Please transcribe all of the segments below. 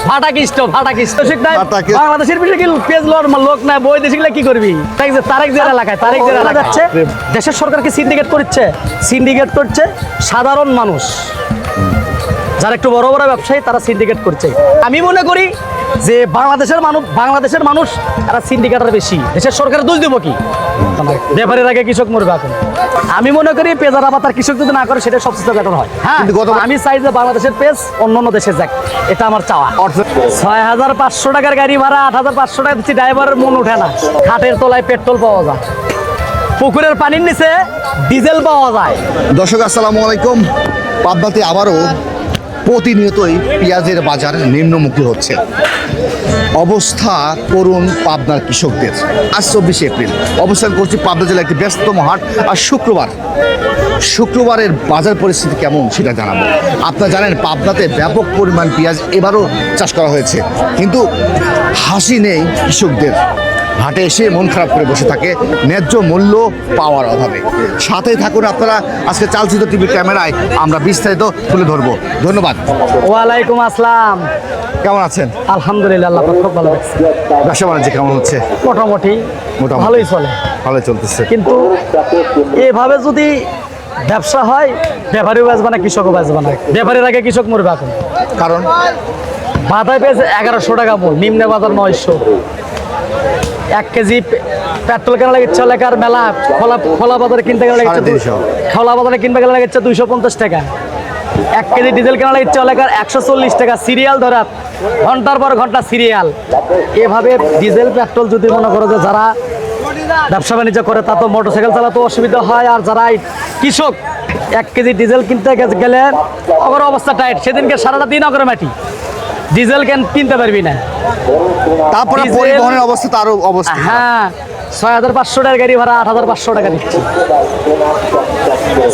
ফাটাকিষ্ট ঠিক নাই বাংলাদেশের বিষয়ে কি পেজ লোক নাই বই দেশে কি করবি তাই যে তারেক জেলা এলাকায় যাচ্ছে দেশের সরকারকে সিন্ডিকেট করছে সাধারণ মানুষ যারা একটু বড় বড় ব্যবসায়ী তারা সিন্ডিকেট করছে। আমি মনে করি যে বাংলাদেশের মানুষ এরা সিন্ডিকেটের বেশি, দেশের সরকারের দোষ দিব কি? ব্যাপারের আগে কৃষক মরবে এখন। আমি মনে করি পেজার আবাদ কৃষক যদি না করে সেটা সবচেয়ে বেটার হয়। হ্যাঁ, আমি চাই যে বাংলাদেশের পেজ অন্য দেশে যাক, এটা আমার চাওয়া। ৬,৫০০ টাকার গাড়ি ভাড়া ৮,৫০০ টাকা দিচ্ছি, ড্রাইভারের মন ওঠে না। খাটের তলায় পেট্রোল পাওয়া যায়, পুকুরের পানির নিচে ডিজেল পাওয়া যায়। দর্শক আসসালামু আলাইকুম। পাবনাতে আবারও প্রতিনিয়তই পেঁয়াজের বাজার নিম্নমুখী হচ্ছে। অবস্থা করুন পাবনার কৃষকদের। আজ ২৪ এপ্রিল অবস্থান করছি পাবনা জেলার একটি ব্যস্ততম হাট। আর শুক্রবারের বাজার পরিস্থিতি কেমন সেটা জানাবো। আপনারা জানেন পাবনাতে ব্যাপক পরিমাণ পেঁয়াজ এবারও চাষ করা হয়েছে, কিন্তু হাসি নেই কৃষকদের। হাটে এসে মন খারাপ করে বসে থাকে ন্যায্য মূল্য পাওয়ার অভাবে। সাথে থাকুন আপনারা, আজকে চালচিত্র টিভির ক্যামেরায় আমরা বিস্তারিত তুলে ধরবো। ধন্যবাদ। ওয়ালাইকুম আসসালাম। কেমন আছেন? আলহামদুলিল্লাহ, আল্লাহ খুব ভালো লাগছে। ব্যবসা বাণিজ্য কেমন হচ্ছে? মোটামুটি ভালোই চলে, ভালোই চলতেছে। কিন্তু এভাবে যদি ব্যবসা হয় ব্যাপারীও বাঁচবে না, কৃষকও বাঁচবে না। ব্যাপারের আগে কৃষক মরবে এখন। কারণ বাধায় পেয়েছে ১১০০ টাকা মূল, নিম্ন বাজার ৯০০। ১ কেজি পেট্রোল কেনা লাগছে এলাকার মেলা খোলা বাজারে কিনতে গেলে লাগছে ২৫০ টাকা। ১ কেজি ডিজেল কেনা লাগছে এলাকার ১৪০ টাকা। সিরিয়াল ধরা, ঘন্টার পর ঘন্টা সিরিয়াল। এভাবে ডিজেল পেট্রোল যদি মনে করো যে যারা ব্যবসা বাণিজ্য করে তা তো মোটরসাইকেল চালাতে অসুবিধা হয়, আর যারা কৃষক ১ কেজি ডিজেল কিনতে গেলে ওর অবস্থা টাইট। সেদিনকে সারাটা দিন করে মাটি ডিজেল কিনতে পারবি না। তারপরে পরিবহনের অবস্থা তো আরো অবস্থা। হ্যাঁ, ৬,৫০০ টাকার গাড়ি ভাড়া ৮,৫০০ টাকা দিচ্ছি।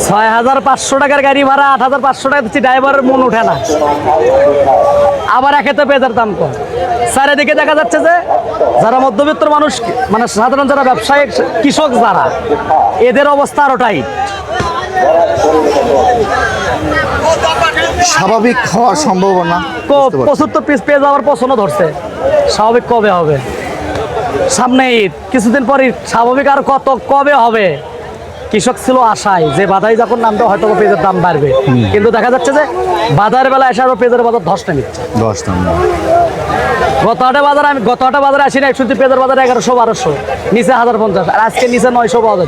৬,৫০০ টাকার গাড়ি ভাড়া ৮,৫০০ টাকা দিচ্ছি, ড্রাইভারের মন ওঠে না। আবার একেতে পেঁয়াজের দাম কম। চারিদিকে দেখা যাচ্ছে যে যারা মধ্যবিত্ত মানুষ, মানে সাধারণ যারা ব্যবসায়ী কৃষক যারা, এদের অবস্থা আরো টাইট। স্বাভাবিক হওয়ার সম্ভাবনা ৭৫ পিস পেঁয়াজ আবার পছন্দ ধরছে। স্বাভাবিক কবে হবে? সামনে ঈদ, কিছুদিন পর ঈদ। স্বাভাবিক আর কবে হবে? কৃষক ছিল আশায় যে বাধাই যখন নামবে হয়তো পেঁয়াজের দাম বাড়বে, কিন্তু দেখা যাচ্ছে যে বাজার বেলা এসে আরো পেঁয়াজের বাজার ধস নেমেছে। গত হাটে বাজারে আসি না, শুনছি পেঁয়াজের বাজারে ১১০০-১২০০, নিচে ১,০৫০, আর আজকে নিচে ৯০০ পাওয়া যাচ্ছে।